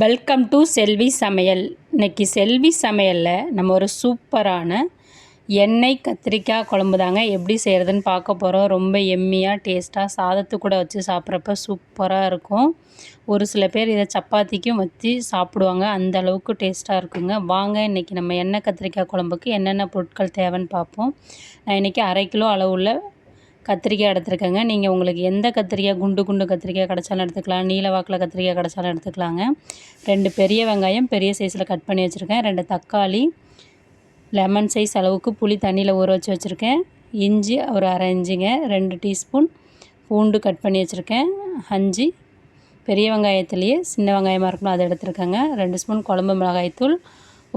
Welcome to செல்வி சமையல். இன்றைக்கி செல்வி சமையலில் நம்ம ஒரு சூப்பரான எண்ணெய் கத்திரிக்காய் குழம்பு தாங்க எப்படி செய்கிறதுன்னு பார்க்க போகிறோம். ரொம்ப எம்மியாக டேஸ்ட்டாக சாதத்து கூட வச்சு சாப்பிட்றப்ப சூப்பராக இருக்கும். ஒரு சில பேர் இதை சப்பாத்திக்கும் வச்சு சாப்பிடுவாங்க, அந்த அளவுக்கு டேஸ்ட்டாக இருக்குங்க. வாங்க இன்றைக்கி நம்ம எண்ணெய் கத்திரிக்காய் குழம்புக்கு என்னென்ன பொருட்கள் தேவைன்னு பார்ப்போம். நான் இன்றைக்கி 1/2 கிலோ அளவுள்ள கத்திரிக்காய் எடுத்துருக்கேங்க. நீங்கள் உங்களுக்கு எந்த கத்திரிக்காய், குண்டு குண்டு கத்திரிக்காய் கிடச்சாலும் எடுத்துக்கலாம், நீல வாக்கில் கத்திரிக்காய் கிடச்சாலும் எடுத்துக்கலாங்க. 2 பெரிய வெங்காயம் பெரிய சைஸில் கட் பண்ணி வச்சுருக்கேன். 2 தக்காளி, லெமன் சைஸ் அளவுக்கு புளி தண்ணியில் ஊற வச்சு வச்சுருக்கேன். இஞ்சி ஒரு 1/2 இஞ்சிங்க. 2 டீஸ்பூன் பூண்டு கட் பண்ணி வச்சுருக்கேன். 5 பெரிய வெங்காயத்துலேயே சின்ன வெங்காயமாக இருக்கணும், அதை எடுத்துருக்கேங்க. 2 ஸ்பூன் குழம்பு மிளகாய்த்தூள்,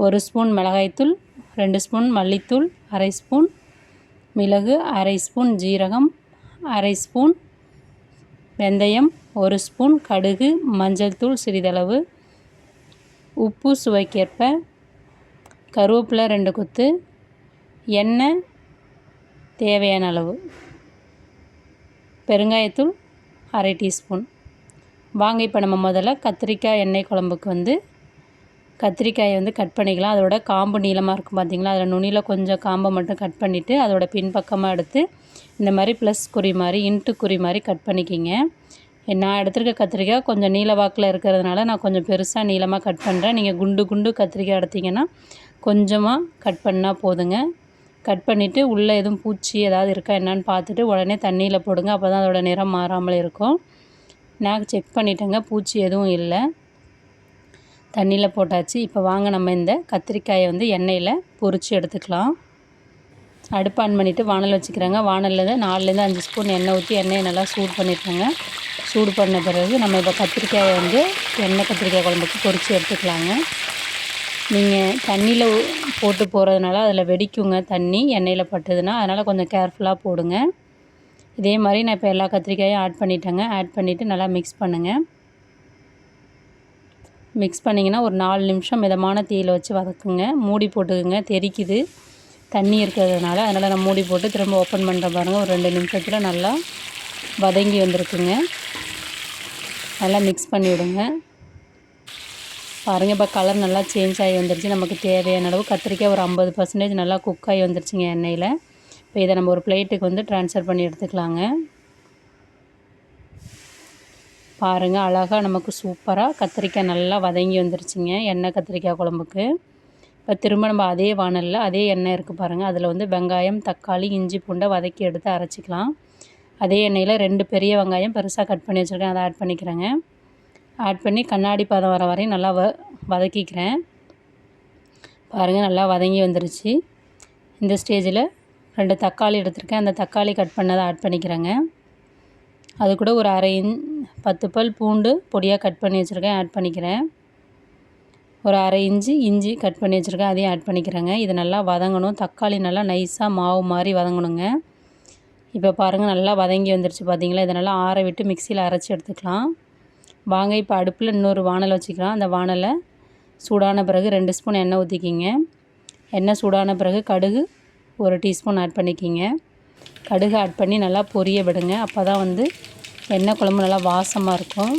1 ஸ்பூன் மிளகாய்த்தூள், 2 ஸ்பூன் மல்லித்தூள், 1/2 ஸ்பூன் மிளகு, 1/2 ஸ்பூன் ஜீரகம், 1/2 ஸ்பூன் வெந்தயம், 1 ஸ்பூன் கடுகு, மஞ்சள் தூள் சிறிதளவு, உப்பு சுவைக்கேற்ப, கருவேப்பிலை 2 கொத்து, எண்ணெய் தேவையான அளவு, பெருங்காயத்தூள் 1/2 டீஸ்பூன். வாங்க இப்போ நம்ம முதல்ல கத்திரிக்காய் எண்ணெய் குழம்புக்கு கத்திரிக்காயை கட் பண்ணிக்கலாம். அதோட காம்பு நீளமாக இருக்கும் பார்த்திங்களா, அதில் நுனியில் கொஞ்சம் காம்பை மட்டும் கட் பண்ணிவிட்டு அதோட பின்பக்கமாக எடுத்து இந்த மாதிரி ப்ளஸ் குறி மாதிரி இன்ட்டு குறி மாதிரி கட் பண்ணிக்கிங்க. நான் எடுத்துருக்க கத்திரிக்காய் கொஞ்சம் நீல வாக்கில் இருக்கிறதுனால நான் கொஞ்சம் பெருசாக நீளமாக கட் பண்ணுறேன். நீங்கள் குண்டு குண்டு கத்திரிக்காய் எடுத்திங்கன்னா கொஞ்சமாக கட் பண்ணால் போதுங்க. கட் பண்ணிவிட்டு உள்ளே எதுவும் பூச்சி ஏதாவது இருக்கா என்னான்னு பார்த்துட்டு உடனே தண்ணியில் போடுங்க. அப்போ தான் அதோடய நிறம் மாறாமல் இருக்கும். நான் செக் பண்ணிட்டேங்க, பூச்சி எதுவும் இல்லை. தண்ணியில் போட்டாச்சு. இப்போ வாங்க நம்ம இந்த கத்திரிக்காயை எண்ணெயில் பொரித்து எடுத்துக்கலாம். அடுப்பு ஆன் பண்ணிவிட்டு வானல் வச்சுக்கிறேங்க. வானலில் 4லேருந்து 5 ஸ்பூன் எண்ணெய் ஊற்றி எண்ணெயை நல்லா சூடு பண்ணியிருக்கேங்க. சூடு பண்ண பிறகு நம்ம இப்போ கத்திரிக்காயை எண்ணெய் கத்திரிக்காய் குழம்புக்கு பொரித்து எடுத்துக்கலாங்க. நீங்கள் தண்ணியில் போட்டு போகிறதுனால அதில் வெடிக்குங்க, தண்ணி எண்ணெயில் பட்டுதுன்னா. அதனால் கொஞ்சம் கேர்ஃபுல்லாக போடுங்க. இதே மாதிரி நான் இப்போ எல்லா கத்திரிக்காயும் ஆட் பண்ணிட்டேங்க. ஆட் பண்ணிவிட்டு நல்லா மிக்ஸ் பண்ணுங்கள். மிக்ஸ் பண்ணிங்கன்னா ஒரு 4 நிமிஷம் மிதமான தீயில் வச்சு வதக்குங்க. மூடி போட்டுக்குங்க, தெரிக்குது தண்ணி இருக்கிறதுனால. அதனால் நான் மூடி போட்டு திரும்ப ஓப்பன் பண்ணுற பாருங்கள். ஒரு 2 நிமிஷத்தில் நல்லா வதங்கி வந்திருக்குங்க. நல்லா மிக்ஸ் பண்ணி விடுங்க. பாருங்கள், இப்போ கலர் நல்லா சேஞ்ச் ஆகி வந்துருச்சு. நமக்கு தேவையான அளவு கத்திரிக்காய் ஒரு 50% நல்லா குக் ஆகி வந்துருச்சுங்க எண்ணெயில். இப்போ இதை நம்ம ஒரு பிளேட்டுக்கு ட்ரான்ஸ்ஃபர் பண்ணி எடுத்துக்கலாங்க. பாருங்கள், அழகாக நமக்கு சூப்பராக கத்திரிக்காய் நல்லா வதங்கி வந்துருச்சுங்க எண்ணெய் கத்திரிக்காய் குழம்புக்கு. இப்போ திரும்ப நம்ம அதே வானலில் அதே எண்ணெய் இருக்குது பாருங்கள், அதில் வெங்காயம், தக்காளி, இஞ்சி பூண்டை வதக்கி எடுத்து அரைச்சிக்கலாம். அதே எண்ணெயில் 2 பெரிய வெங்காயம் பெருசாக கட் பண்ணி வச்சுருக்கேன், அதை ஆட் பண்ணிக்கிறேங்க. ஆட் பண்ணி கண்ணாடி பதம் வர வரையும் நல்லா வதக்கிக்கிறேன். பாருங்கள், நல்லா வதங்கி வந்துருச்சு. இந்த ஸ்டேஜில் 2 தக்காளி எடுத்துருக்கேன், அந்த தக்காளி கட் பண்ணதை ஆட் பண்ணிக்கிறேங்க. அது கூட ஒரு 10 பல் பூண்டு பொடியாக கட் பண்ணி வச்சுருக்கேன், ஆட் பண்ணிக்கிறேன். ஒரு 1/2 இஞ்சி கட் பண்ணி வச்சுருக்கேன், அதையும் ஆட் பண்ணிக்கிறேங்க. இது நல்லா வதங்கணும். தக்காளி நல்லா நைஸாக மாவு மாதிரி வதங்கணுங்க. இப்போ பாருங்கள், நல்லா வதங்கி வந்துருச்சு பார்த்திங்களா. இதை நல்லா ஆற விட்டு மிக்சியில் அரைச்சி எடுத்துக்கலாம். வாங்க இப்போ அடுப்பில் இன்னொரு வானல் வச்சுக்கலாம். அந்த வானலை சூடான பிறகு 2 ஸ்பூன் எண்ணெய் ஊற்றிக்கிங்க. எண்ணெய் சூடான பிறகு கடுகு 1 டீஸ்பூன் ஆட் பண்ணிக்கிங்க. கடுகு ஆட் பண்ணி நல்லா பொரிய விடுங்க. அப்போ தான் எண்ணெய் குழம்பு நல்லா வாசமாக இருக்கும்.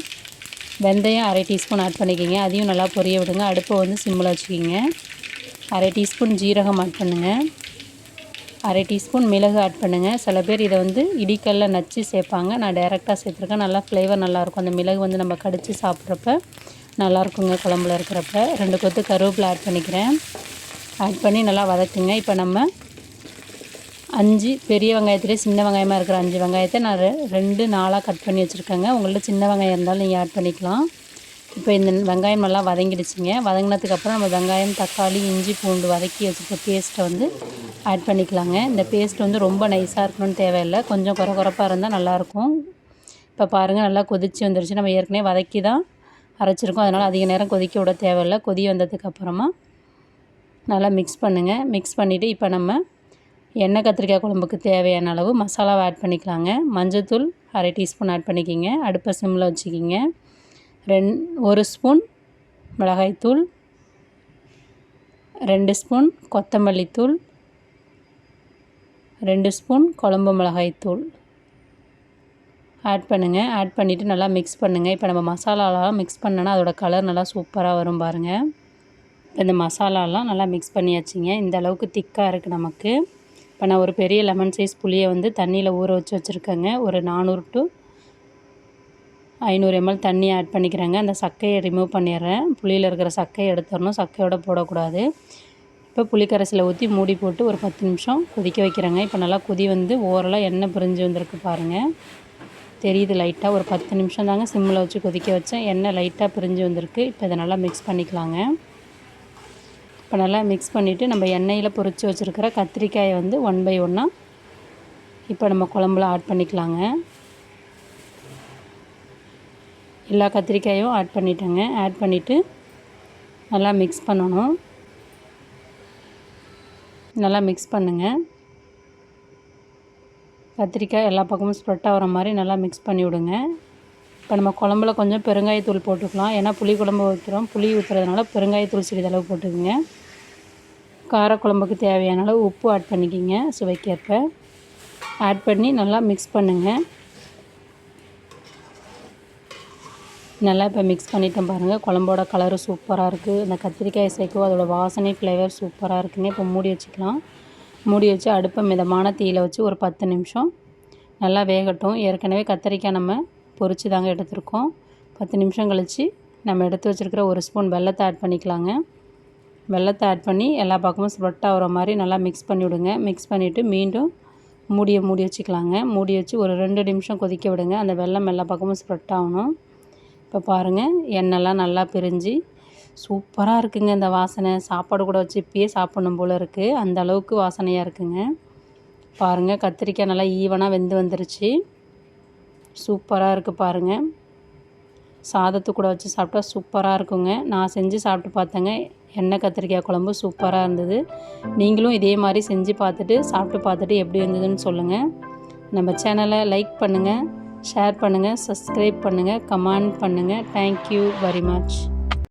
வெந்தயம் 1/2 டீஸ்பூன் ஆட் பண்ணிக்கிங்க. அதையும் நல்லா பொரிய விடுங்க. அடுப்பை சிம்மில் வச்சுக்கிங்க. 1/2 டீஸ்பூன் ஜீரகம் ஆட் பண்ணுங்கள். 1/2 டீஸ்பூன் மிளகு ஆட் பண்ணுங்கள். சில பேர் இதை இடிக்கல்ல நச்சு சேர்ப்பாங்க, நான் டைரெக்டாக சேர்த்துருக்கேன். நல்லா ஃப்ளேவர் நல்லாயிருக்கும். அந்த மிளகு நம்ம கடித்து சாப்பிட்றப்ப நல்லாயிருக்குங்க குழம்புல இருக்கிறப்ப. 2 கொத்து கருவேப்பிலை ஆட் பண்ணிக்கிறேன். ஆட் பண்ணி நல்லா வதக்குங்க. இப்போ நம்ம 5 பெரிய வெங்காயத்துலேயே சின்ன வெங்காயமாக இருக்கிற 5 வெங்காயத்தை நான் 2 4ஆக கட் பண்ணி வச்சுருக்கேங்க. உங்கள்ட்ட சின்ன வெங்காயம் இருந்தாலும் நீங்கள் ஆட் பண்ணிக்கலாம். இப்போ இந்த வெங்காயம் நல்லா வதங்கிடுச்சிங்க. வதங்கினதுக்கப்புறம் நம்ம வெங்காயம், தக்காளி, இஞ்சி பூண்டு வதக்கி வச்சுருக்க பேஸ்ட்டை ஆட் பண்ணிக்கலாங்க. இந்த பேஸ்ட் ரொம்ப நைஸாக இருக்கணும்னு தேவையில்லை, கொஞ்சம் குறப்பாக இருந்தால் நல்லாயிருக்கும். இப்போ பாருங்கள், நல்லா கொதித்து வந்துருச்சு. நம்ம ஏற்கனவே வதக்கி தான் அரைச்சிருக்கோம், அதனால் அதிக நேரம் கொதிக்க விட தேவையில்லை. கொதி வந்ததுக்கப்புறமா நல்லா மிக்ஸ் பண்ணுங்கள். மிக்ஸ் பண்ணிவிட்டு இப்போ நம்ம எண்ணெய் கத்திரிக்காய் குழம்புக்கு தேவையான அளவு மசாலாவை ஆட் பண்ணிக்கலாங்க. மஞ்சள்தூள் 1/2 டீஸ்பூன் ஆட் பண்ணிக்கிங்க. அடுப்பை சிம்மில் வச்சுக்கிங்க. 1 ஸ்பூன் மிளகாய்த்தூள், 2 ஸ்பூன் கொத்தமல்லி தூள், 2 ஸ்பூன் குழம்பு மிளகாய்த்தூள், ஆட் பண்ணுங்கள். ஆட் பண்ணிவிட்டு நல்லா மிக்ஸ் பண்ணுங்கள். இப்போ நம்ம மசாலாலாம் மிக்ஸ் பண்ணோன்னா அதோட கலர் நல்லா சூப்பராக வரும் பாருங்கள். இந்த மசாலாலாம் நல்லா மிக்ஸ் பண்ணியாச்சுங்க. இந்த அளவுக்கு திக்காக இருக்குது நமக்கு. இப்போ நான் ஒரு பெரிய லெமன் சைஸ் புளியை வந்து தண்ணியில் ஊற வச்சுருக்கேங்க. ஒரு 400 to 500 ml தண்ணி ஆட் பண்ணிக்கிறேங்க. அந்த சக்கையை ரிமூவ் பண்ணிடுறேன். புளியில் இருக்கிற சக்கையை எடுத்துடணும், சக்கையோட போடக்கூடாது. இப்போ புளிக்கரைசலை ஊற்றி மூடி போட்டு ஒரு 10 நிமிஷம் கொதிக்க வைக்கிறேங்க. இப்போ நல்லா கொதி வந்து ஓரளவு எண்ணெய் பிரிஞ்சு வந்திருக்கு பாருங்கள். தெரியுது லைட்டாக. ஒரு 10 நிமிஷம் தாங்க சிம்மில் வச்சு கொதிக்க வச்சேன். எண்ணெய் லைட்டாக பிரிஞ்சு வந்திருக்கு. இப்போ இதை நல்லா மிக்ஸ் பண்ணிக்கலாங்க. இப்போ நல்லா மிக்ஸ் பண்ணிவிட்டு நம்ம எண்ணெயில் பொரித்து வச்சுருக்கிற கத்திரிக்காயை வந்து 1 by 1 இப்போ நம்ம குழம்புல ஆட் பண்ணிக்கலாங்க. எல்லா கத்திரிக்காயும் ஆட் பண்ணிட்டேங்க. ஆட் பண்ணிவிட்டு நல்லா மிக்ஸ் பண்ணணும். நல்லா மிக்ஸ் பண்ணுங்கள். கத்திரிக்காய் எல்லா பக்கமும் ஸ்ப்ரெட் ஆகிற மாதிரி நல்லா மிக்ஸ் பண்ணி விடுங்க. இப்போ நம்ம குழம்புல கொஞ்சம் பெருங்காயத்தூள் போட்டுக்கலாம். ஏன்னா புளி குழம்பு வைக்கிறோம், புளி ஊற்றுறதுனால பெருங்காயத்தூள் சிறிதளவு போட்டுக்குங்க. காரக்குழம்புக்கு தேவையான அளவு உப்பு ஆட் பண்ணிக்கிங்க சுவைக்கேற்ப. ஆட் பண்ணி நல்லா மிக்ஸ் பண்ணுங்கள். நல்லா இப்போ மிக்ஸ் பண்ணிட்டேன் பாருங்கள். குழம்போட கலரு சூப்பராக இருக்குது. இந்த கத்திரிக்காய் சேர்க்கும் அதோட வாசனை ஃப்ளேவர் சூப்பராக இருக்குங்க. இப்போ மூடி வச்சுக்கலாம். மூடி வச்சு அடுப்பை மிதமான தீயில் வச்சு ஒரு 10 நிமிஷம் நல்லா வேகட்டும். ஏற்கனவே கத்திரிக்காய் நம்ம பொரிச்சு தாங்க எடுத்துருக்கோம். 10 நிமிஷம் கழித்து நம்ம எடுத்து வச்சுருக்கிற 1 ஸ்பூன் வெல்லத்தை ஆட் பண்ணிக்கலாங்க. வெல்லத்தை ஆட் பண்ணி எல்லா பக்கமும் ஸ்ப்ரெட் ஆகிற மாதிரி நல்லா மிக்ஸ் பண்ணி விடுங்க. மிக்ஸ் பண்ணிவிட்டு மீண்டும் மூடி வச்சுக்கலாங்க. மூடி வச்சு ஒரு 2 நிமிஷம் கொதிக்க விடுங்க. அந்த வெல்லம் எல்லா பக்கமும் ஸ்ப்ரெட் ஆகணும். இப்போ பாருங்கள், எண்ணெய்லாம் நல்லா பிரிஞ்சு சூப்பராக இருக்குங்க. இந்த வாசனை சாப்பாடு கூட வச்சு இப்பயே சாப்பிடணும் போல் இருக்குது. அந்த அளவுக்கு வாசனையாக இருக்குங்க. பாருங்கள், கத்திரிக்காய் நல்லா ஈவனாக வெந்து வந்துருச்சு. சூப்பராக இருக்குது பாருங்கள். சாதத்து கூட வச்சு சாப்பிட்டா சூப்பராக இருக்குங்க. நான் செஞ்சு சாப்பிட்டு பார்த்தேங்க. எண்ணெய் கத்திரிக்காய் குழம்பு சூப்பராக இருந்தது. நீங்களும் இதே மாதிரி செஞ்சு பார்த்துட்டு சாப்பிட்டு பார்த்துட்டு எப்படி இருந்ததுன்னு சொல்லுங்கள். நம்ம சேனலை லைக் பண்ணுங்கள், ஷேர் பண்ணுங்கள், சப்ஸ்கிரைப் பண்ணுங்கள், கமெண்ட் பண்ணுங்கள். Thank you very much.